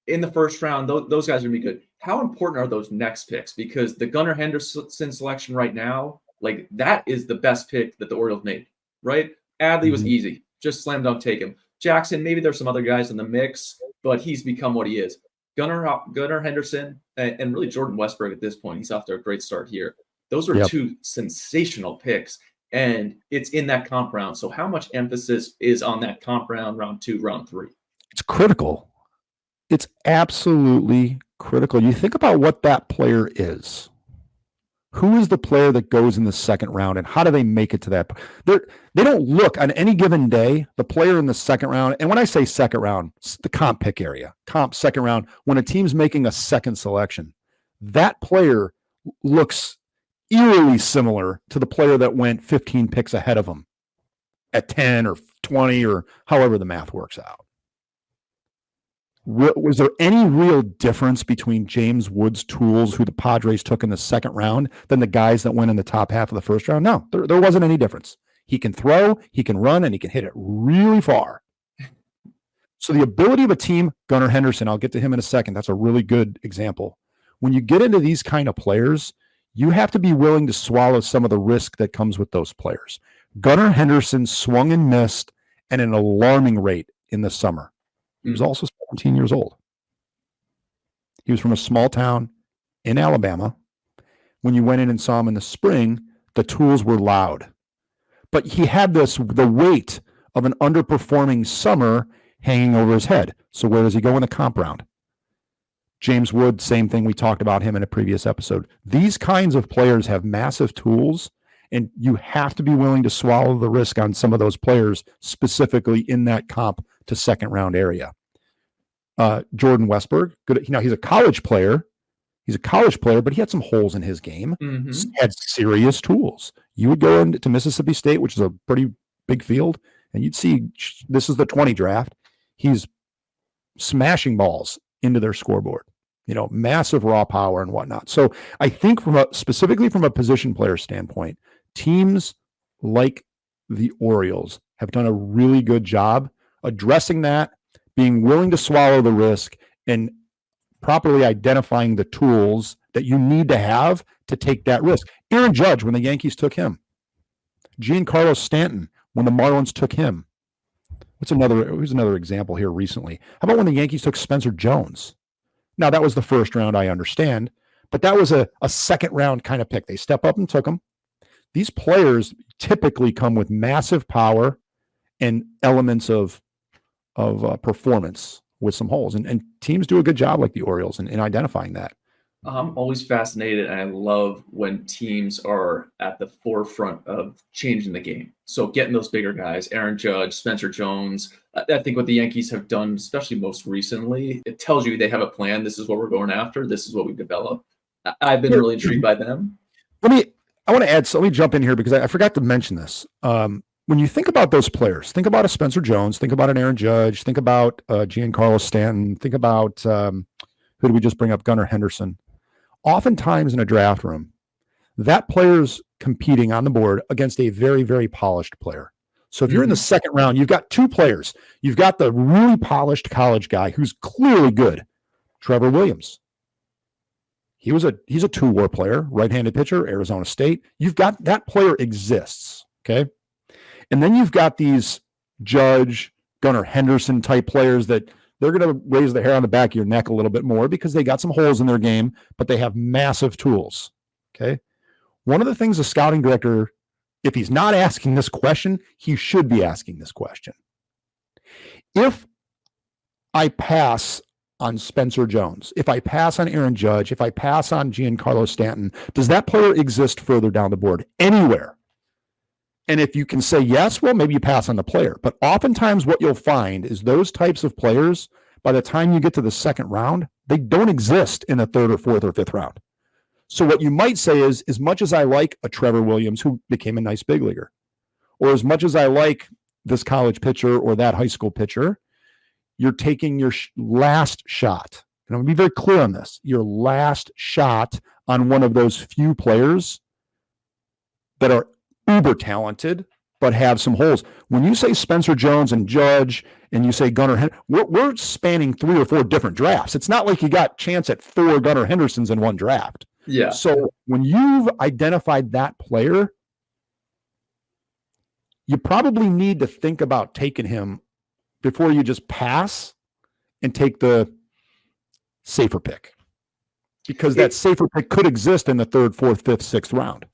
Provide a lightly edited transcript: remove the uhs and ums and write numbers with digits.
in the first round, those guys are going to be good. How important are those next picks? Because the Gunnar Henderson selection right now, like that is the best pick that the Orioles made, right? Adley was easy. Just slam dunk, take him. Jackson, maybe there's some other guys in the mix, but he's become what he is. Gunnar Henderson and really Jordan Westburg at this point. He's off to a great start here. Those are two sensational picks, and it's in that comp round. So how much emphasis is on that comp round, round 2, round 3? It's critical. It's absolutely critical. You think about what that player is. Who is the player that goes in the second round, and how do they make it to that? They don't look on any given day, the player in the second round. And when I say second round, it's the comp pick area, comp second round, when a team's making a second selection, that player looks eerily similar to the player that went 15 picks ahead of them at 10 or 20 or however the math works out. Was there any real difference between James Wood's tools, who the Padres took in the second round, than the guys that went in the top half of the first round? No, there wasn't any difference. He can throw, he can run, and he can hit it really far. So the ability of a team, Gunnar Henderson, I'll get to him in a second. That's a really good example. When you get into these kind of players, you have to be willing to swallow some of the risk that comes with those players. Gunnar Henderson swung and missed at an alarming rate in the summer. He was also 17 years old. He was from a small town in Alabama. When you went in and saw him in the spring, the tools were loud. But he had the weight of an underperforming summer hanging over his head. So where does he go in the comp round? James Wood, same thing. We talked about him in a previous episode. These kinds of players have massive tools, and you have to be willing to swallow the risk on some of those players, specifically in that comp to second round area. Jordan Westburg, good. He's a college player. But he had some holes in his game. He had serious tools. You would go into Mississippi State, which is a pretty big field, and you'd see this is the 20 draft. He's smashing balls into their scoreboard. Massive raw power and whatnot. So I think specifically from a position player standpoint, teams like the Orioles have done a really good job addressing that, being willing to swallow the risk, and properly identifying the tools that you need to have to take that risk. Aaron Judge, when the Yankees took him. Giancarlo Stanton, when the Marlins took him. Here's another example here recently. How about when the Yankees took Spencer Jones? Now, that was the first round, I understand, but that was a second round kind of pick. They step up and took him. These players typically come with massive power and elements of performance with some holes. And teams do a good job, like the Orioles, in identifying that. I'm always fascinated, and I love when teams are at the forefront of changing the game. So getting those bigger guys, Aaron Judge, Spencer Jones, I think what the Yankees have done, especially most recently, it tells you they have a plan. This is what we're going after. This is what we've developed. I've been really intrigued by them. Let me jump in here because I forgot to mention this. When you think about those players, think about a Spencer Jones, think about an Aaron Judge, think about Giancarlo Stanton, think about who did we just bring up, Gunnar Henderson. Oftentimes in a draft room, that player's competing on the board against a very, very polished player. So if you're in the second round, you've got two players. You've got the really polished college guy who's clearly good, Trevor Williams. He's a two-war player, right-handed pitcher, Arizona State. You've got that player exists, okay? And then you've got these Judge, Gunnar Henderson type players that they're going to raise the hair on the back of your neck a little bit more because they got some holes in their game, but they have massive tools, okay? One of the things a scouting director, if he's not asking this question, he should be asking this question. If I pass on Spencer Jones, if I pass on Aaron Judge, if I pass on Giancarlo Stanton, does that player exist further down the board anywhere? And if you can say yes, well, maybe you pass on the player. But oftentimes what you'll find is those types of players, by the time you get to the second round, they don't exist in the third or fourth or fifth round. So what you might say is, as much as I like a Trevor Williams, who became a nice big leaguer, or as much as I like this college pitcher or that high school pitcher, you're taking your last shot. And I'm going to be very clear on this. Your last shot on one of those few players that are uber talented but have some holes. When you say Spencer Jones and Judge, and you say Gunnar, we're spanning 3 or 4 different drafts. It's not like you got chance at 4 Gunnar Hendersons in one draft. Yeah. So when you've identified that player, you probably need to think about taking him before you just pass and take the safer pick, because that safer pick could exist in the 3rd, 4th, 5th, 6th round.